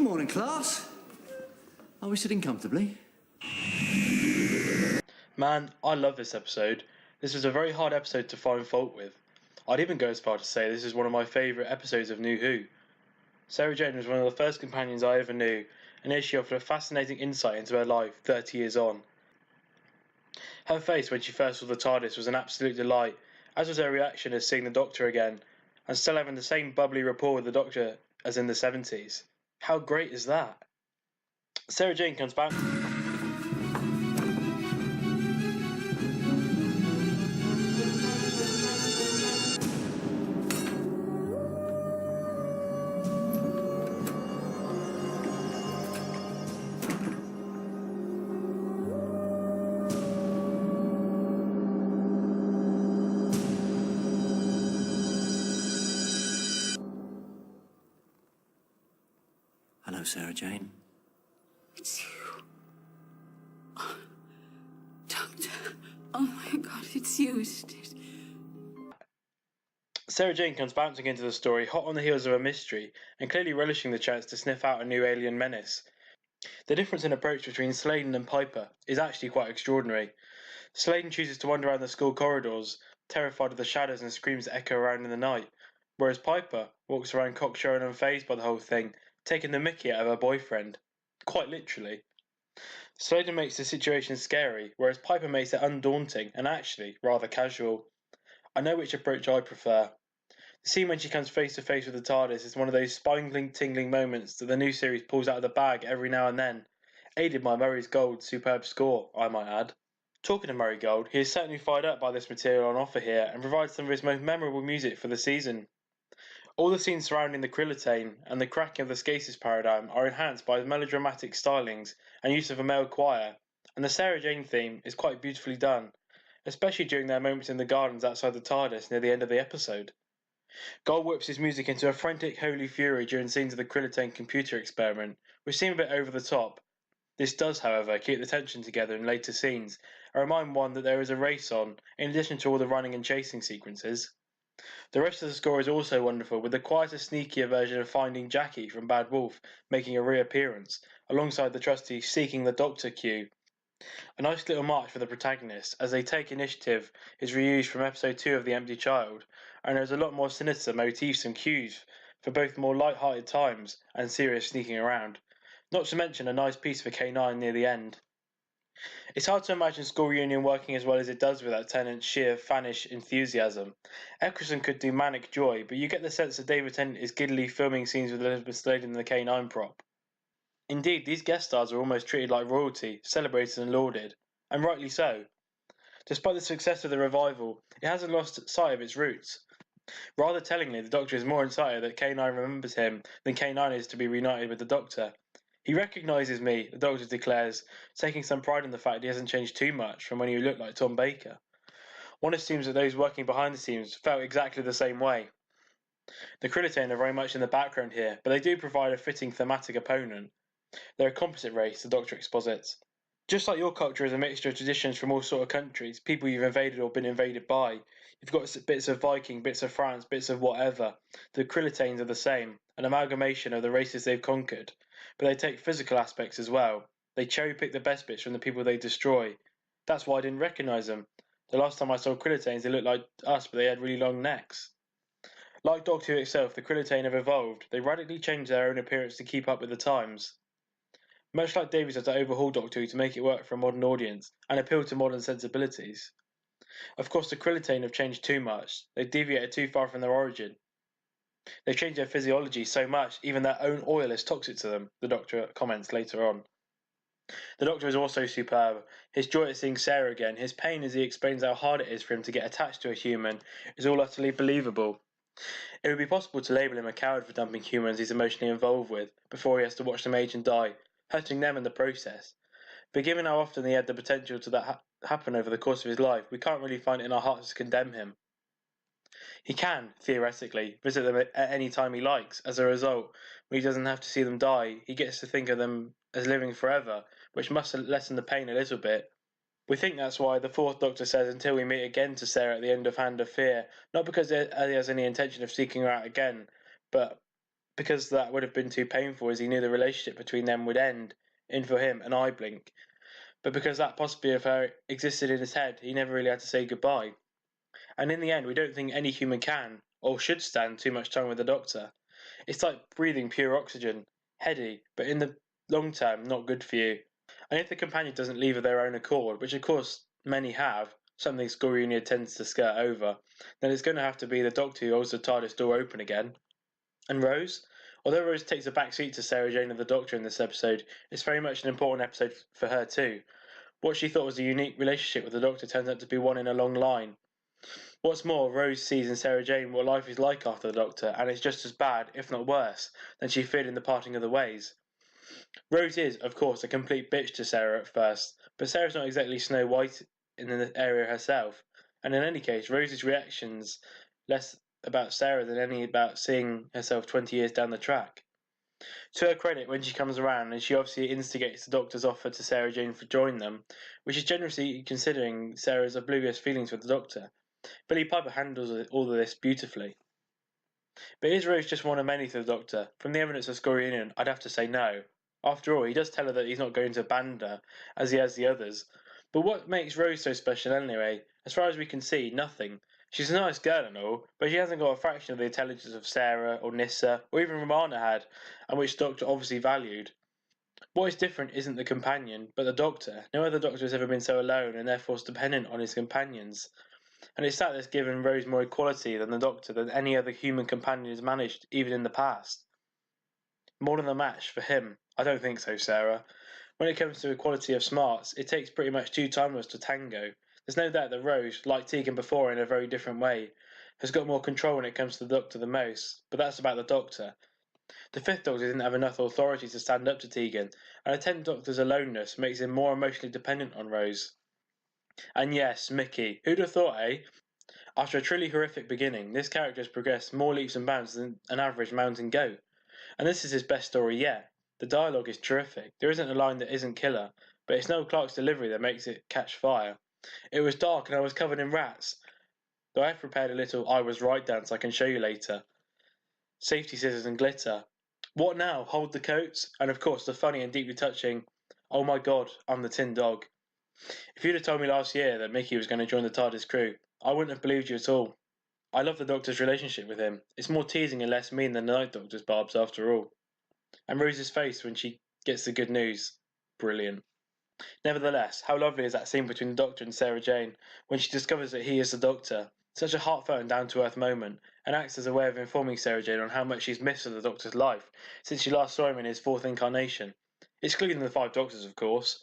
Morning, class. Are we sitting comfortably? Man, I love this episode. This was a very hard episode to find fault with. I'd even go as far to say this is one of my favourite episodes of New Who. Sarah Jane was one of the first companions I ever knew, and here she offered a fascinating insight into her life 30 years on. Her face when she first saw the TARDIS was an absolute delight, as was her reaction as seeing the Doctor again, and still having the same bubbly rapport with the Doctor as in the 70s. How great is that? Sarah Jane comes back. Hello, Sarah Jane. It's you. Oh, Doctor. Oh my God, it's you, isn't it? Sarah Jane comes bouncing into the story hot on the heels of a mystery and clearly relishing the chance to sniff out a new alien menace. The difference in approach between Sladen and Piper is actually quite extraordinary. Sladen chooses to wander around the school corridors, terrified of the shadows and screams that echo around in the night, whereas Piper walks around cocksure and unfazed by the whole thing, taking the mickey out of her boyfriend. Quite literally. Sladen makes the situation scary, whereas Piper makes it undaunting and actually rather casual. I know which approach I prefer. The scene when she comes face to face with the TARDIS is one of those spine-tingling moments that the new series pulls out of the bag every now and then, aided by Murray Gold's superb score, I might add. Talking of Murray Gold, he is certainly fired up by this material on offer here and provides some of his most memorable music for the season. All the scenes surrounding the Krillitane and the cracking of the Skasis paradigm are enhanced by melodramatic stylings and use of a male choir, and the Sarah Jane theme is quite beautifully done, especially during their moments in the gardens outside the TARDIS near the end of the episode. Gold whips his music into a frantic holy fury during scenes of the Krillitane computer experiment, which seem a bit over the top. This does, however, keep the tension together in later scenes and remind one that there is a race on, in addition to all the running and chasing sequences. The rest of the score is also wonderful, with the quieter, sneakier version of Finding Jackie from Bad Wolf making a reappearance, alongside the trusty Seeking the Doctor cue. A nice little march for the protagonists, as they take initiative, is reused from episode 2 of The Empty Child, and there's a lot more sinister motifs and cues for both more light-hearted times and serious sneaking around, not to mention a nice piece for K9 near the end. It's hard to imagine School Reunion working as well as it does without Tennant's sheer fanish enthusiasm. Eccleston could do Manic Joy, but you get the sense that David Tennant is giddily filming scenes with Elizabeth Sladen and the K9 prop. Indeed, these guest stars are almost treated like royalty, celebrated and lauded, and rightly so. Despite the success of the revival, it hasn't lost sight of its roots. Rather tellingly, the Doctor is more excited that K9 remembers him than K9 is to be reunited with the Doctor. He recognises me, the Doctor declares, taking some pride in the fact he hasn't changed too much from when he looked like Tom Baker. One assumes that those working behind the scenes felt exactly the same way. The Krillitane are very much in the background here, but they do provide a fitting thematic opponent. They're a composite race, the Doctor exposits. Just like your culture is a mixture of traditions from all sorts of countries, people you've invaded or been invaded by, you've got bits of Viking, bits of France, bits of whatever. The Krillitanes are the same, an amalgamation of the races they've conquered, but they take physical aspects as well. They cherry pick the best bits from the people they destroy. That's why I didn't recognise them. The last time I saw Krillitanes, they looked like us, but they had really long necks. Like Doctor Who itself, the Krillitane have evolved. They radically changed their own appearance to keep up with the times. Much like Davies had to overhaul Doctor Who to make it work for a modern audience and appeal to modern sensibilities. Of course, the Krillitane have changed too much. They've deviated too far from their origin. They've changed their physiology so much, even their own oil is toxic to them, the Doctor comments later on. The Doctor is also superb. His joy at seeing Sarah again, his pain as he explains how hard it is for him to get attached to a human, is all utterly believable. It would be possible to label him a coward for dumping humans he's emotionally involved with, before he has to watch them age and die, hurting them in the process. But given how often he had the potential to that happen over the course of his life, we can't really find it in our hearts to condemn him. He can, theoretically, visit them at any time he likes. As a result, when he doesn't have to see them die, he gets to think of them as living forever, which must lessen the pain a little bit. We think that's why the Fourth Doctor says until we meet again to Sarah at the end of Hand of Fear, not because he has any intention of seeking her out again, but because that would have been too painful, as he knew the relationship between them would end in, for him, an eye blink. But because that possibility of her existed in his head, he never really had to say goodbye. And in the end, we don't think any human can or should stand too much time with the Doctor. It's like breathing pure oxygen, heady, but in the long term, not good for you. And if the companion doesn't leave of their own accord, which of course many have, something Scoreenia tends to skirt over, then it's going to have to be the Doctor who holds the TARDIS door open again. And Rose? Although Rose takes a back seat to Sarah Jane and the Doctor in this episode, it's very much an important episode for her too. What she thought was a unique relationship with the Doctor turns out to be one in a long line. What's more, Rose sees in Sarah Jane what life is like after the Doctor, and it's just as bad, if not worse, than she feared in the parting of the ways. Rose is, of course, a complete bitch to Sarah at first, but Sarah's not exactly Snow White in the area herself, and in any case, Rose's reactions less about Sarah than any about seeing herself 20 years down the track. To her credit, when she comes around, and she obviously instigates the Doctor's offer to Sarah Jane to join them, which is generously considering Sarah's oblivious feelings for the Doctor, Billy Piper handles all of this beautifully. But is Rose just one of many to the Doctor? From the evidence of Scoreenian, I'd have to say no. After all, he does tell her that he's not going to abandon her, as he has the others. But what makes Rose so special anyway? As far as we can see, nothing. She's a nice girl and all, but she hasn't got a fraction of the intelligence of Sarah, or Nyssa, or even Romana had, and which the Doctor obviously valued. What is different isn't the companion, but the Doctor. No other Doctor has ever been so alone, and therefore dependent on his companions. And it's that that's given Rose more equality than the Doctor than any other human companion has managed, even in the past. More than a match for him? I don't think so, Sarah. When it comes to equality of smarts, it takes pretty much two timers to tango. There's no doubt that Rose, like Tegan before in a very different way, has got more control when it comes to the Doctor than most, but that's about the Doctor. The Fifth Doctor didn't have enough authority to stand up to Tegan, and the Tenth Doctor's aloneness makes him more emotionally dependent on Rose. And yes, Mickey. Who'd have thought, eh? After a truly horrific beginning, this character has progressed more leaps and bounds than an average mountain goat. And this is his best story yet. The dialogue is terrific. There isn't a line that isn't killer, but it's Noel Clarke's delivery that makes it catch fire. It was dark and I was covered in rats. Though I have prepared a little I was right dance I can show you later. Safety scissors and glitter. What now? Hold the coats? And of course the funny and deeply touching, oh my god, I'm the Tin Dog. If you'd have told me last year that Mickey was going to join the TARDIS crew, I wouldn't have believed you at all. I love the Doctor's relationship with him. It's more teasing and less mean than the Night Doctor's barbs after all. And Rose's face when she gets the good news. Brilliant. Nevertheless, how lovely is that scene between the Doctor and Sarah Jane when she discovers that he is the Doctor. Such a heartfelt and down-to-earth moment, and acts as a way of informing Sarah Jane on how much she's missed of the Doctor's life since she last saw him in his fourth incarnation. Excluding the Five Doctors, of course.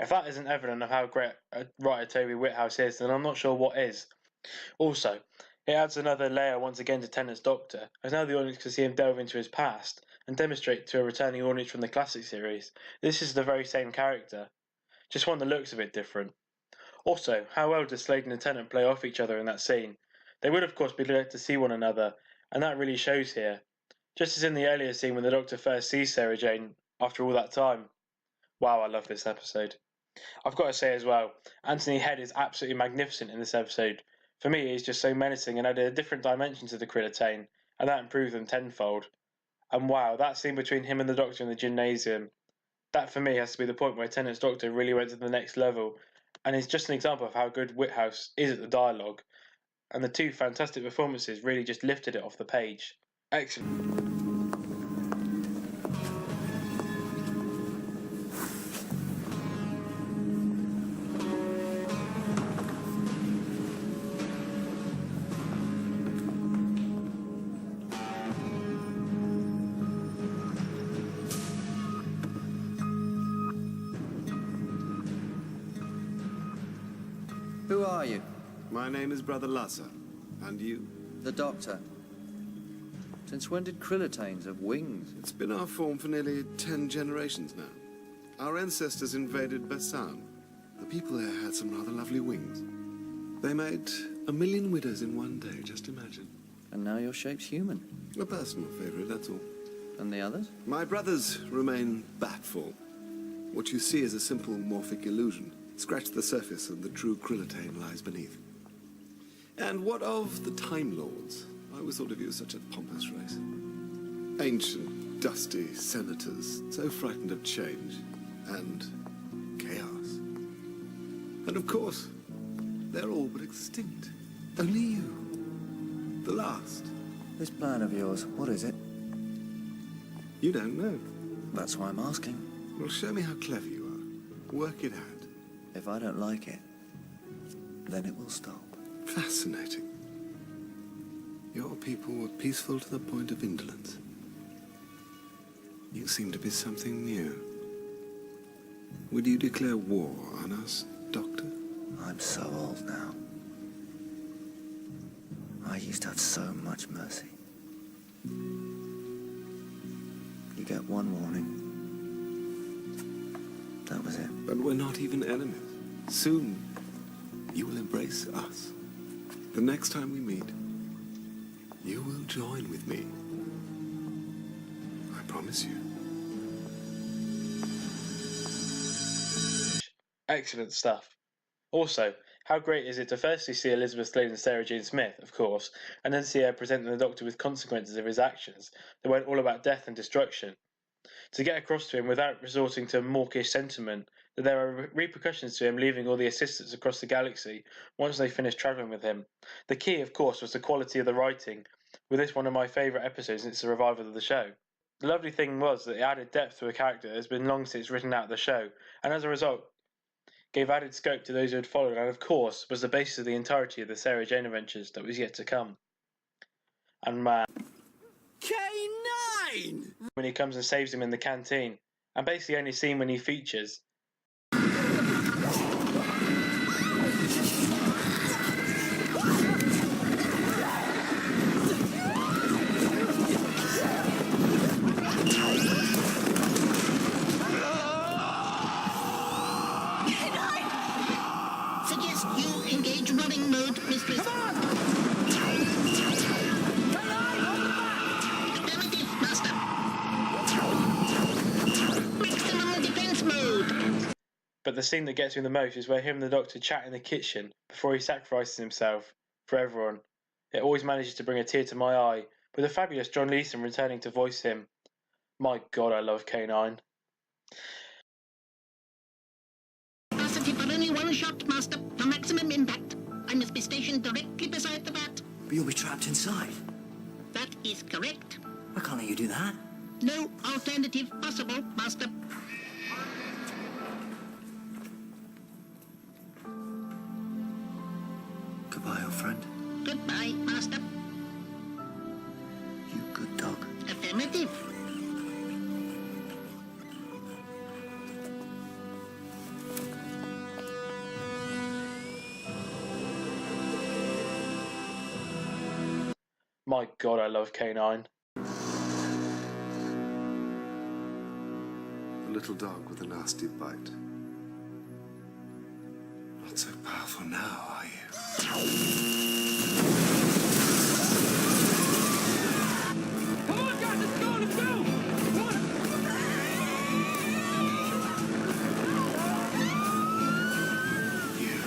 If that isn't evident of how great a writer Toby Whithouse is, then I'm not sure what is. Also, it adds another layer once again to Tennant's Doctor, as now the audience can see him delve into his past, and demonstrate to a returning audience from the classic series this is the very same character, just one that looks a bit different. Also, how well does Sladen and Tennant play off each other in that scene? They would of course be glad to see one another, and that really shows here. Just as in the earlier scene when the Doctor first sees Sarah Jane after all that time. Wow, I love this episode. I've got to say as well, Anthony Head is absolutely magnificent in this episode. For me, he's just so menacing and added a different dimension to the Krillitane, and that improved them tenfold. And wow, that scene between him and the Doctor in the gymnasium, that for me has to be the point where Tennant's Doctor really went to the next level, and is just an example of how good Whithouse is at the dialogue, and the two fantastic performances really just lifted it off the page. Excellent. Who are you? My name is Brother Lusser. And you? The Doctor. Since when did Krillitanes have wings? It's been our form for nearly 10 generations now. Our ancestors invaded Basan. The people there had some rather lovely wings. They made 1 million widows in one day, just imagine. And now your shape's human. A personal favorite, that's all. And the others? My brothers remain batful. What you see is a simple morphic illusion. Scratch the surface and the true Krillitane lies beneath. And what of the Time Lords? I always thought of you as such a pompous race. Ancient, dusty senators, so frightened of change and chaos. And of course, they're all but extinct. Only you, the last. This plan of yours, what is it? You don't know. That's why I'm asking. Well, show me how clever you are. Work it out. If I don't like it, then it will stop. Fascinating. Your people were peaceful to the point of indolence. You seem to be something new. Would you declare war on us, Doctor? I'm so old now. I used to have so much mercy. You get one warning. That was it. But we're not even enemies. Soon, you will embrace us. The next time we meet, you will join with me. I promise you. Excellent stuff. Also, how great is it to firstly see Elizabeth Slade and Sarah Jane Smith, of course, and then see her presenting the Doctor with consequences of his actions that weren't all about death and destruction. To get across to him without resorting to mawkish sentiment that there are repercussions to him leaving all the assistants across the galaxy once they finish travelling with him. The key, of course, was the quality of the writing, with this one of my favourite episodes since the revival of the show. The lovely thing was that it added depth to a character that has been long since written out of the show, and as a result, gave added scope to those who had followed, and of course, was the basis of the entirety of the Sarah Jane adventures that was yet to come. And man, K9! when he comes and saves him in the canteen, and basically only seen when he features. Suggest you engage running mode, Mistress. Affirmative, Master. Maximum defense mode. But the scene that gets me the most is where him and the Doctor chat in the kitchen before he sacrifices himself for everyone. It always manages to bring a tear to my eye, with the fabulous John Leeson returning to voice him. My God, I love K9. Capacity for only one shot, Master, for maximum impact. I must be stationed directly beside the vat. But you'll be trapped inside. That is correct. Why can't let you do that? No alternative possible, Master. Goodbye, old friend. Goodbye, Master. You good dog. Affirmative. My God, I love K9. A little dog with a nasty bite. Not so powerful now, are you? You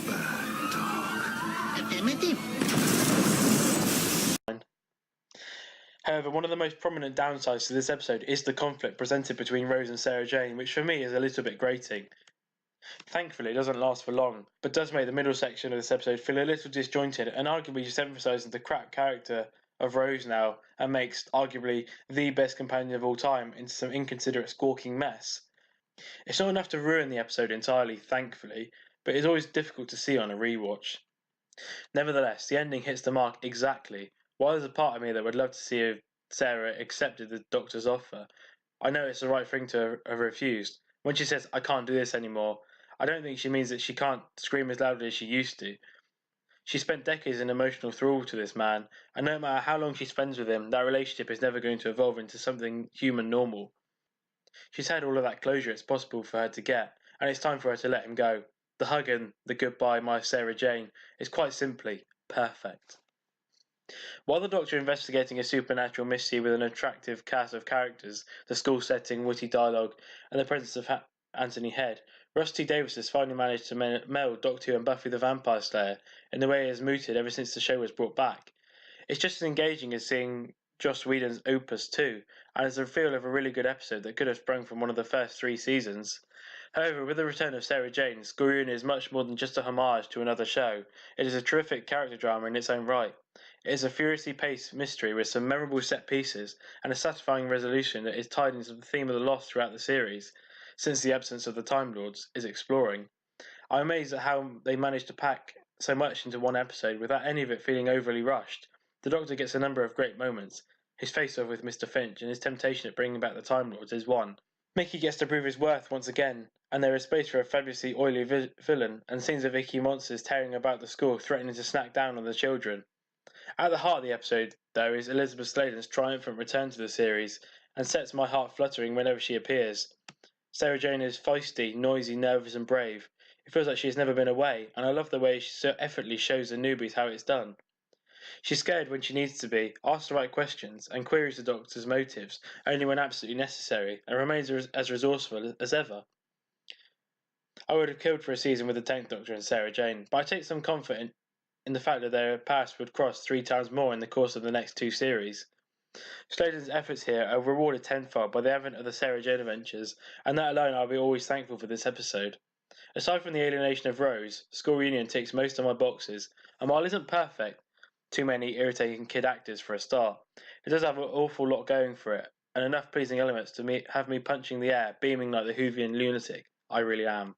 bad dog. Affirmative. However, one of the most prominent downsides to this episode is the conflict presented between Rose and Sarah Jane, which for me is a little bit grating. Thankfully, it doesn't last for long, but does make the middle section of this episode feel a little disjointed and arguably just emphasises the crap character of Rose now and makes arguably the best companion of all time into some inconsiderate squawking mess. It's not enough to ruin the episode entirely, thankfully, but it's always difficult to see on a rewatch. Nevertheless, the ending hits the mark exactly. While there's a part of me that would love to see if Sarah accepted the Doctor's offer, I know it's the right thing to have refused. When she says, "I can't do this anymore," I don't think she means that she can't scream as loudly as she used to. She spent decades in emotional thrall to this man, and no matter how long she spends with him, that relationship is never going to evolve into something human normal. She's had all of that closure it's possible for her to get, and it's time for her to let him go. The hug and the goodbye, my Sarah Jane, is quite simply perfect. While the Doctor investigating a supernatural mystery with an attractive cast of characters, the school setting, witty dialogue, and the presence of Anthony Head, Rusty Davis has finally managed to meld Doctor Who and Buffy the Vampire Slayer in the way it has mooted ever since the show was brought back. It's just as engaging as seeing Joss Whedon's Opus 2, and is the feel of a really good episode that could have sprung from one of the first 3 seasons. However, with the return of Sarah Jane, School Reunion is much more than just a homage to another show. It is a terrific character drama in its own right. It is a furiously paced mystery with some memorable set pieces and a satisfying resolution that is tied into the theme of the lost throughout the series, since the absence of the Time Lords is exploring. I'm amazed at how they managed to pack so much into one episode without any of it feeling overly rushed. The Doctor gets a number of great moments. His face-off with Mr. Finch and his temptation at bringing back the Time Lords is one. Mickey gets to prove his worth once again, and there is space for a fabulously oily villain, and scenes of icky monsters tearing about the school, threatening to snack down on the children. At the heart of the episode, though, is Elizabeth Sladen's triumphant return to the series, and sets my heart fluttering whenever she appears. Sarah Jane is feisty, noisy, nervous, and brave. It feels like she has never been away, and I love the way she so effortlessly shows the newbies how it's done. She's scared when she needs to be, asks the right questions, and queries the Doctor's motives only when absolutely necessary, and remains as resourceful as ever. I would have killed for a season with the 10th Doctor and Sarah Jane, but I take some comfort in the fact that their paths would cross 3 times more in the course of the next 2 series. Sladen's efforts here are rewarded tenfold by the advent of the Sarah Jane adventures, and that alone I'll be always thankful for this episode. Aside from the alienation of Rose, School Reunion ticks most of my boxes, and while it isn't perfect, too many irritating kid actors for a start, it does have an awful lot going for it, and enough pleasing elements to have me punching the air, beaming like the Whovian lunatic I really am.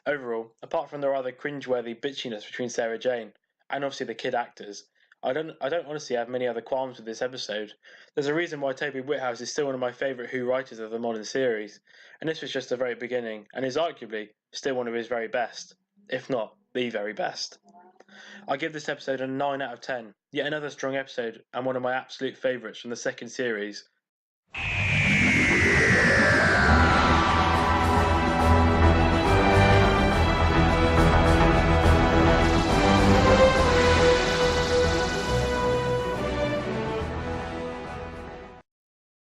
Overall, apart from the rather cringeworthy bitchiness between Sarah Jane, and obviously the kid actors, I don't honestly have many other qualms with this episode. There's a reason why Toby Whithouse is still one of my favourite Who writers of the modern series, and this was just the very beginning, and is arguably still one of his very best, if not the very best. I give this episode a 9 out of 10, yet another strong episode and one of my absolute favourites from the second series.